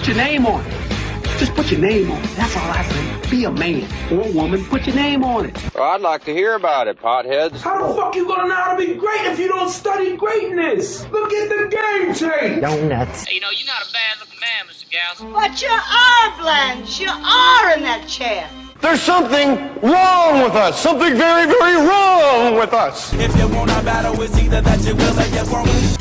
your name on it. Just put your name on it. That's all I say. Be a man or a woman. Put your name on it. Well, I'd like to hear about it, potheads. How the fuck you gonna know how to be great if you don't study greatness? Look at the game tape. Donuts. Hey, you're not a bad-looking man, Mr. Gals. But you are, Blanche. You are in that chair. There's something wrong with us. Something very, very wrong with us. If you want a battle, it's either that you will or you won't.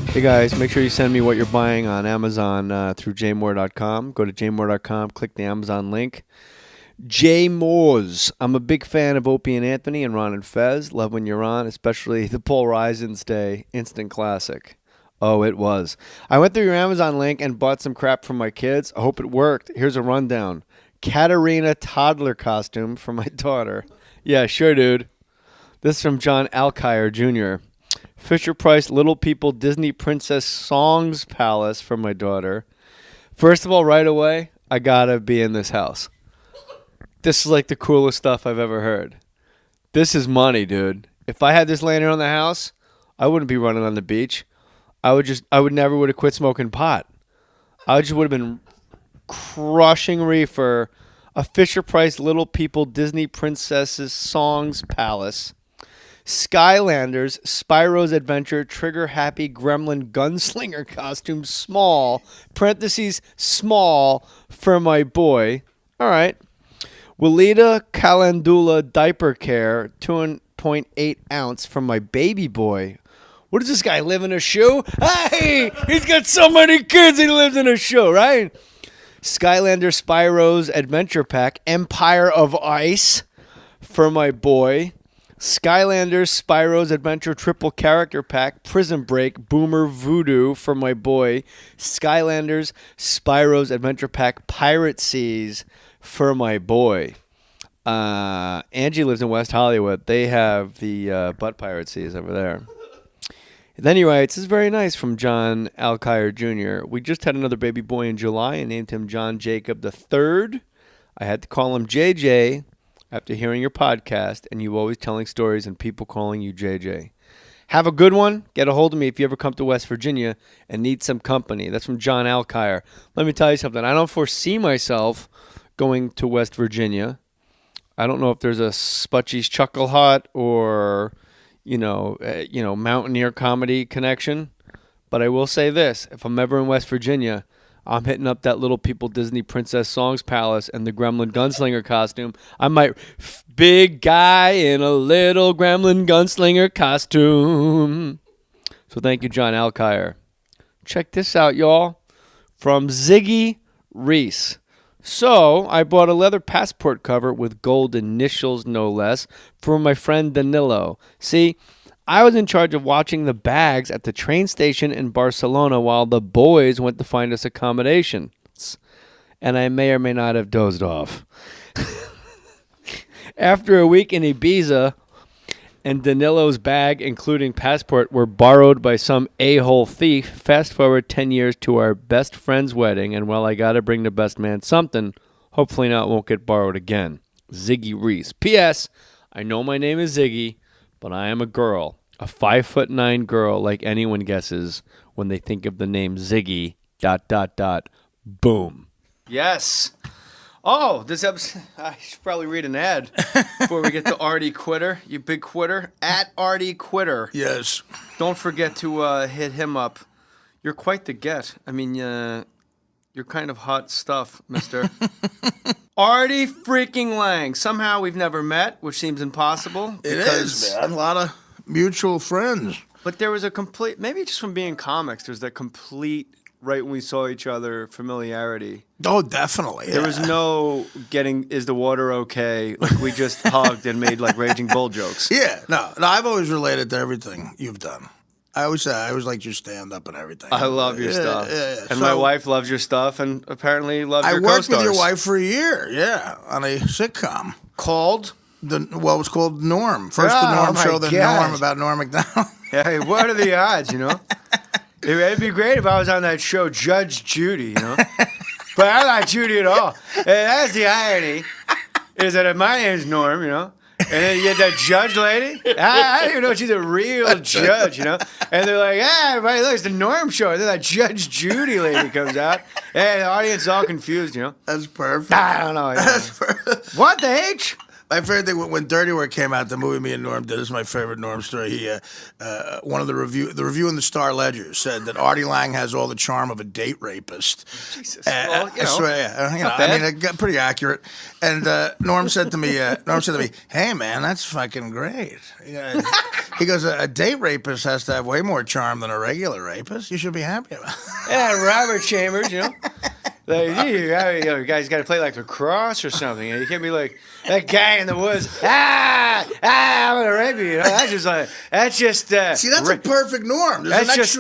Hey guys, make sure you send me what you're buying on Amazon through jmohr.com. Go to jmohr.com, click the Amazon link. J Mohr's. I'm a big fan of Opie and Anthony and Ron and Fez. Love when you're on, especially the Paul Reisen's Day instant classic. Oh, it was. I went through your Amazon link and bought some crap for my kids. I hope it worked. Here's a rundown. Katarina toddler costume for my daughter. Yeah, sure, dude. This is from John Alkire Jr. Fisher-Price Little People Disney Princess Songs Palace for my daughter. First of all, right away, I gotta be in this house. This is like the coolest stuff I've ever heard. This is money, dude. If I had this laying around the house, I wouldn't be running on the beach. I would never would have quit smoking pot. I just would have been crushing reefer. A Fisher-Price Little People Disney Princesses Songs Palace. Skylanders, Spyro's Adventure, Trigger Happy Gremlin Gunslinger costume, small, parentheses, small, for my boy. All right. Walida Calendula Diaper Care, 2.8 ounce for my baby boy. What does this guy live in a shoe? Hey, he's got so many kids, he lives in a shoe, right? Skylander Spyro's Adventure Pack, Empire of Ice, for my boy. Skylanders Spyro's Adventure Triple Character Pack, Prison Break, Boomer Voodoo for my boy. Skylanders Spyro's Adventure Pack, Pirate Seas for my boy. Angie lives in West Hollywood. They have the Butt Pirate Seas over there. And then he writes, this is very nice from John Alkire Jr. We just had another baby boy in July and named him John Jacob III. I had to call him JJ after hearing your podcast, and you always telling stories and people calling you JJ. Have a good one. Get a hold of me if you ever come to West Virginia and need some company. That's from John Alkire. Let me tell you something. I don't foresee myself going to West Virginia. I don't know if there's a Sputchy's Chuckle Hut or, Mountaineer comedy connection. But I will say this. If I'm ever in West Virginia, I'm hitting up that Little People Disney Princess Songs Palace and the Gremlin Gunslinger costume. I might, big guy in a little Gremlin Gunslinger costume. So thank you, John Alkire. Check this out, y'all. From Ziggy Reese. So I bought a leather passport cover with gold initials, no less, for my friend Danilo. See, I was in charge of watching the bags at the train station in Barcelona while the boys went to find us accommodations. And I may or may not have dozed off. After a week in Ibiza, and Danilo's bag, including passport, were borrowed by some a-hole thief, fast forward 10 years to our best friend's wedding, and while I gotta bring the best man something, hopefully not won't get borrowed again. Ziggy Reese. P.S. I know my name is Ziggy, but I am a girl, a 5'9" girl, like anyone guesses when they think of the name Ziggy, ... Boom. Yes. Oh, this episode, I should probably read an ad before we get to Artie Quitter, you big quitter. At Artie Quitter. Yes. Don't forget to hit him up. You're quite the get. I mean, you're kind of hot stuff, mister. Artie freaking Lange. Somehow we've never met, which seems impossible. It is, man. A lot of mutual friends. But there was a complete, maybe just from being comics, there's that complete, right when we saw each other, familiarity. Oh, definitely. There was no getting, is the water okay? Like we just hugged and made like Raging Bull jokes. Yeah, no, I've always related to everything you've done. I always liked your stand-up and everything. I love your stuff. Yeah. And So, my wife loves your stuff and apparently loves your I worked co-stars. with your wife for a year, on a sitcom. Called? it was called Norm. First the Norm show, then Norm about Norm Macdonald. Hey, what are the odds, you know? It'd be great if I was on that show, Judge Judy, you know? But I'm not Judy at all. And that's the irony, is that my name's Norm, you know? And then you get that judge lady. I don't even know if she's a real judge, you know? And they're like, everybody, look, it's the Norm show. And then that Judge Judy lady comes out. And the audience is all confused, you know? That's perfect. I don't know. That's perfect. What the H? My favorite thing when Dirty Work came out, the movie me and Norm did. This is my favorite Norm story. He, one of the review in the Star Ledger said that Artie Lange has all the charm of a date rapist. Jesus, well, I swear, I mean, it got pretty accurate. And Norm said to me, "Hey man, that's fucking great." He goes, "A date rapist has to have way more charm than a regular rapist. You should be happy about it." Yeah, Robert Chambers, you know. Like, you guys got to play like lacrosse or something. You can't be like that guy in the woods. I'm gonna rape you. You know, that's just. See, that's a perfect Norm. That's just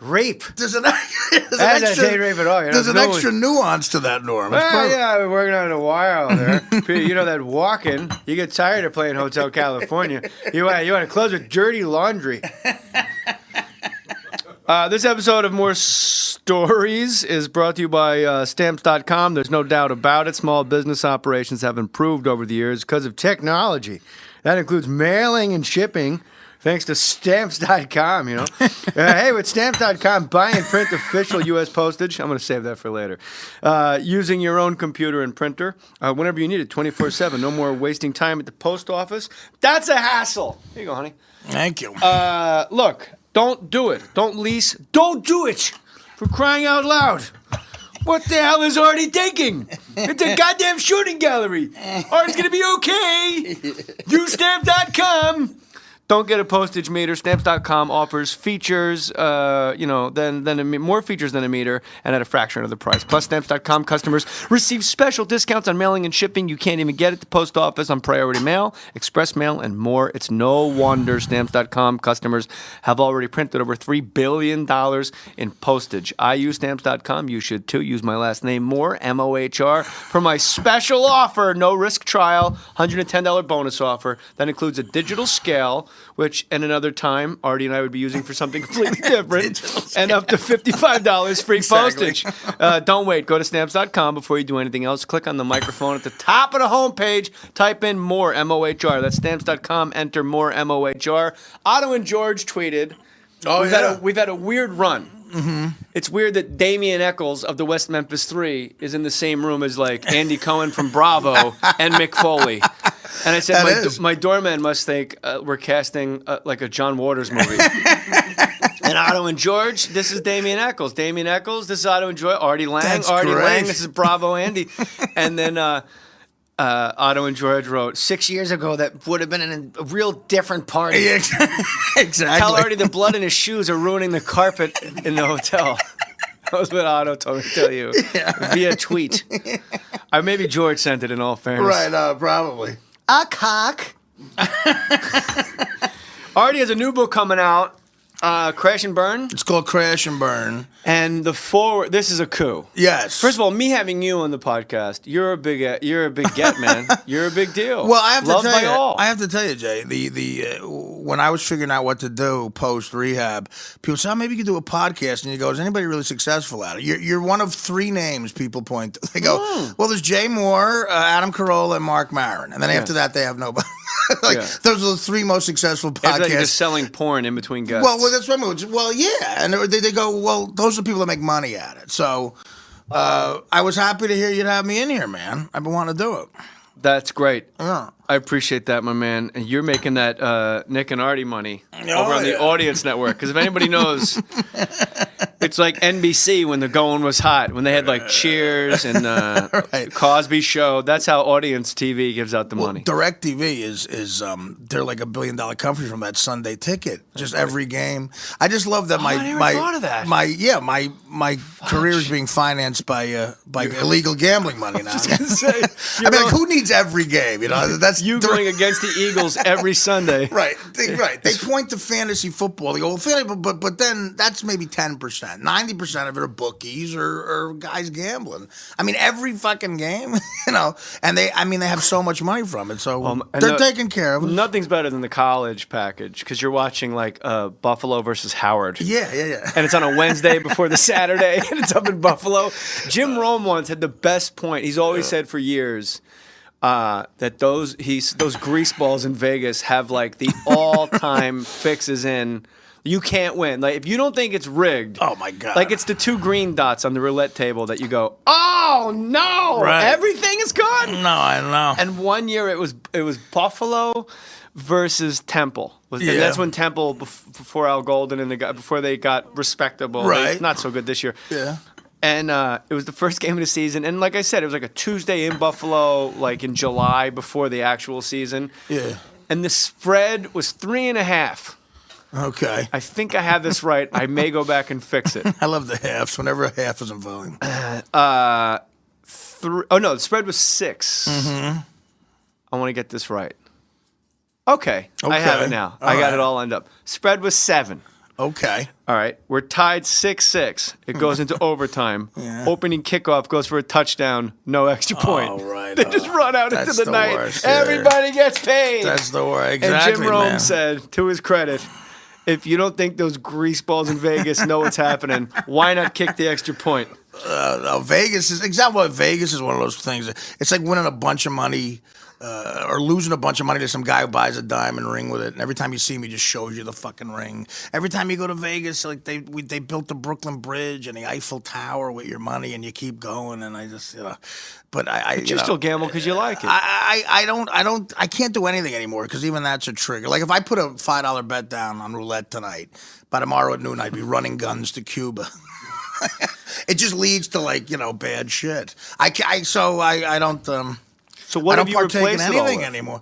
rape. There's an extra date rape at all. You know? There's an extra nuance to that Norm. Yeah, I've been working on it a while there. You know that walking. You get tired of playing Hotel California. You want to close with dirty laundry. This episode of More Stories is brought to you by Stamps.com. There's no doubt about it. Small business operations have improved over the years because of technology. That includes mailing and shipping, thanks to Stamps.com, you know. Hey, with Stamps.com, buy and print official U.S. postage. I'm going to save that for later. Using your own computer and printer whenever you need it, 24/7. No more wasting time at the post office. That's a hassle. Here you go, honey. Thank you. Look. Don't do it. Don't lease. Don't do it. For crying out loud. What the hell is Artie thinking? It's a goddamn shooting gallery. Artie's going to be okay. Use Stamps.com. Don't get a postage meter. Stamps.com offers features, more features than a meter, and at a fraction of the price. Plus, Stamps.com customers receive special discounts on mailing and shipping you can't even get at the post office on priority mail, express mail, and more. It's no wonder Stamps.com customers have already printed over $3 billion in postage. I use Stamps.com. You should too. Use my last name, Mohr, M-O-H-R, for my special offer. No risk trial, $110 bonus offer. That includes a digital scale, which in another time, Artie and I would be using for something completely different, and up to $55 free postage. Don't wait. Go to Stamps.com before you do anything else. Click on the microphone at the top of the homepage. Type in Mohr, M-O-H-R. That's Stamps.com. Enter Mohr, M-O-H-R. Otto and George tweeted, we've had a weird run. Mm-hmm. It's weird that Damian Eccles of the West Memphis 3 is in the same room as like Andy Cohen from Bravo and Mick Foley. And I said, my doorman must think we're casting like a John Waters movie. And Otto and George, this is Damian Eccles. Damian Eccles, this is Otto and George. Artie Lange, That's Artie great. Lange, this is Bravo Andy. And then Otto and George wrote, 6 years ago, that would have been a real different party. Yeah, exactly. Tell Artie the blood in his shoes are ruining the carpet in the hotel. That was what Otto told me to tell you via tweet. Or maybe George sent it in all fairness. Right, probably. A cock. Artie has a new book coming out, Crash and Burn. It's called Crash and Burn. And the forward, this is a coup. Yes. First of all, me having you on the podcast, you're a big get, man. You're a big deal. Well, I have to Loved tell by you, all. I have to tell you, Jay. When I was figuring out what to do post rehab, people say, "Oh, maybe you could do a podcast." And you go, "Is anybody really successful at it?" You're one of three names people point to. They go, "Well, there's Jay Mohr, Adam Carolla, and Mark Maron," and then after that, they have nobody. Those are the three most successful podcasts. It's like you're just selling porn in between guests. Well, that's what I mean. Well, yeah, and they go, "Well, those are the people that make money at it." So I was happy to hear you'd have me in here, man. I've been wanting to do it. That's great. Yeah. I appreciate that, my man. And you're making that Nick and Artie money over on the Audience Network. Because if anybody knows, it's like NBC when the going was hot, when they had like Cheers and Cosby Show. That's how Audience TV gives out the money. DirecTV is they're like $1 billion company from that Sunday Ticket. Just every game. I just love that I never thought of that. my career is being financed by illegal gambling money now. I was gonna say, I mean, like, who needs every game? You know, that's you going against the Eagles every Sunday. Right. They point to fantasy football. They go, well, but then that's maybe 10%. 90%. 90% of it are bookies or guys gambling. I mean, every fucking game, and they have so much money from it. So they're taking care of it. Nothing's better than the college package because you're watching like Buffalo versus Howard. Yeah. And it's on a Wednesday before the Saturday, and it's up in Buffalo. Jim Rome once had the best point. He's always said for years that those grease balls in Vegas have like the all-time fixes in. You can't win. Like if you don't think it's rigged. Oh my God. Like it's the 2 green dots on the roulette table that you go, oh no, right. Everything is gone. No, I know. And one year it was Buffalo versus Temple. And that's when Temple before Al Golden and before they got respectable. Right. Not so good this year. Yeah. And it was the first game of the season. And like I said, it was like a Tuesday in Buffalo, like in July before the actual season. Yeah. And the spread was 3.5. Okay. I think I have this right. I may go back and fix it. I love the halves. Whenever a half is involved. The spread was 6. Mm-hmm. I want to get this right. Okay. I have it now. I got it all lined up. Spread was 7. Okay. All right. We're tied 6-6. It goes into overtime. Yeah. Opening kickoff goes for a touchdown. No extra point. Oh, right. They just run out into the night. Worst, Everybody gets paid. That's the worst. Exactly, And Jim Rome man. said, to his credit, if you don't think those grease balls in Vegas know what's happening, why not kick the extra point? Vegas is one of those things. It's like winning a bunch of money or losing a bunch of money to some guy who buys a diamond ring with it, and every time you see him, he just shows you the fucking ring. Every time you go to Vegas, like they built the Brooklyn Bridge and the Eiffel Tower with your money, and you keep going. And I just, but you still gamble because you like it. I can't do anything anymore because even that's a trigger. Like if I put a $5 bet down on roulette tonight, by tomorrow at noon I'd be running guns to Cuba. It just leads to bad shit. I don't. So what have you partake in replaced it all anything with? anymore.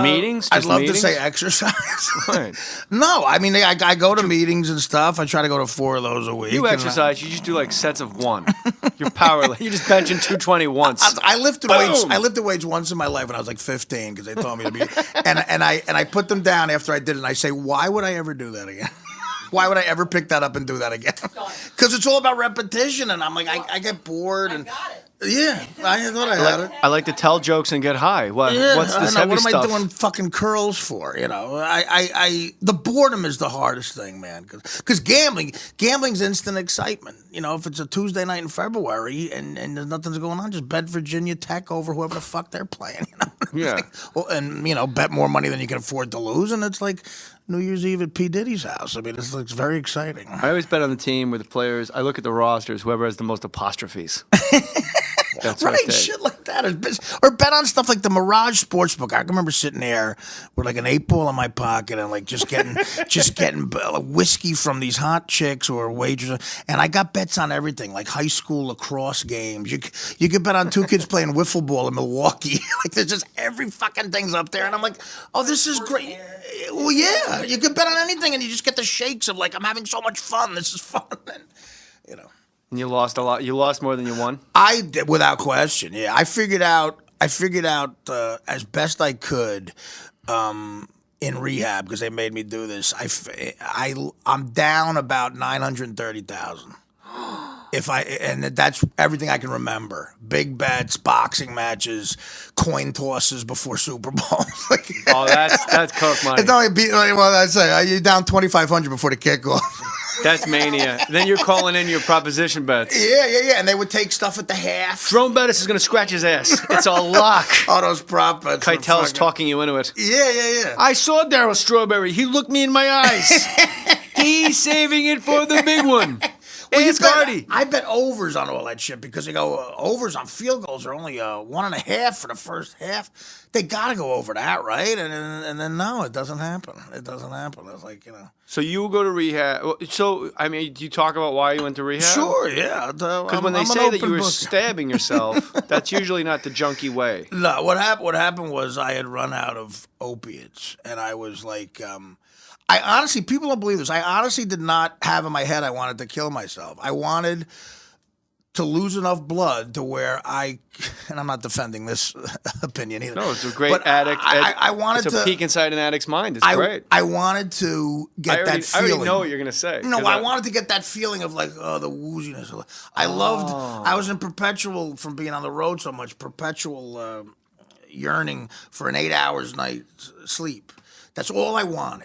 Meetings? I'd Just love meetings? to say exercise. Right. No, I mean I go to meetings and stuff. I try to go to 4 of those a week. You exercise. You just do like sets of 1. You're powerless. You're just benching 220 once. I lifted Boom! weights. I lifted weights once in my life when I was like 15 because they told me to be. and I put them down after I did it. And I say, why would I ever do that again? Why would I ever pick that up and do that again? Because it's all about repetition, and I'm like, I get bored. And yeah, I thought I had it. I like to tell jokes and get high. What's this heavy what am stuff? I doing fucking curls for? The boredom is the hardest thing, man. Because gambling's instant excitement. If it's a Tuesday night in February and there's nothing's going on, just bet Virginia Tech over whoever the fuck they're playing. Yeah. Bet more money than you can afford to lose, and it's like New Year's Eve at P. Diddy's house. I mean, it's very exciting. I always bet on the team with the players. I look at the rosters, whoever has the most apostrophes. That's right, what shit like that. Or bet on stuff like the Mirage Sportsbook. I can remember sitting there with like an 8-ball in my pocket and like just getting whiskey from these hot chicks or wagers. And I got bets on everything, like high school lacrosse games. You could bet on 2 kids playing wiffle ball in Milwaukee. Like there's just every fucking thing's up there. And I'm like, oh, this is great. Well, yeah, you could bet on anything and you just get the shakes of like, I'm having so much fun. This is fun. And, And you lost a lot. You lost more than you won? I did, without question. Yeah, I figured out as best I could in rehab because they made me do this. I'm down about 930,000. And that's everything I can remember. Big bets, boxing matches, coin tosses before Super Bowls. Oh, that's coke money. It's only I say you're down 2,500 before the kickoff. That's mania. Then you're calling in your proposition bets. Yeah. And they would take stuff at the half. Jerome Bettis is going to scratch his ass. It's a lock. All those prop bets. Keitel's talking you into it. Yeah. I saw Darryl Strawberry. He looked me in my eyes. He's saving it for the big one. Well, Ask Artie. I bet overs on all that shit because they go overs on field goals are only 1.5 for the first half. They got to go over that, right? And then no, it doesn't happen. It's like So you will go to rehab. So I mean, do you talk about why you went to rehab? Sure, yeah. Because when they say that you were stabbing yourself, that's usually not the junkie way. No, what happened was I had run out of opiates, and I was like. I honestly, people don't believe this. I honestly did not have in my head I wanted to kill myself. I wanted to lose enough blood to where and I'm not defending this opinion either. No, it's a great but addict. I wanted it's to a peek inside an addict's mind. It's great. I wanted to get that feeling. I already know what you're going to say. No, I wanted to get that feeling of like, the wooziness. I was in perpetual, from being on the road so much, perpetual yearning for an 8 hours night sleep. That's all I wanted.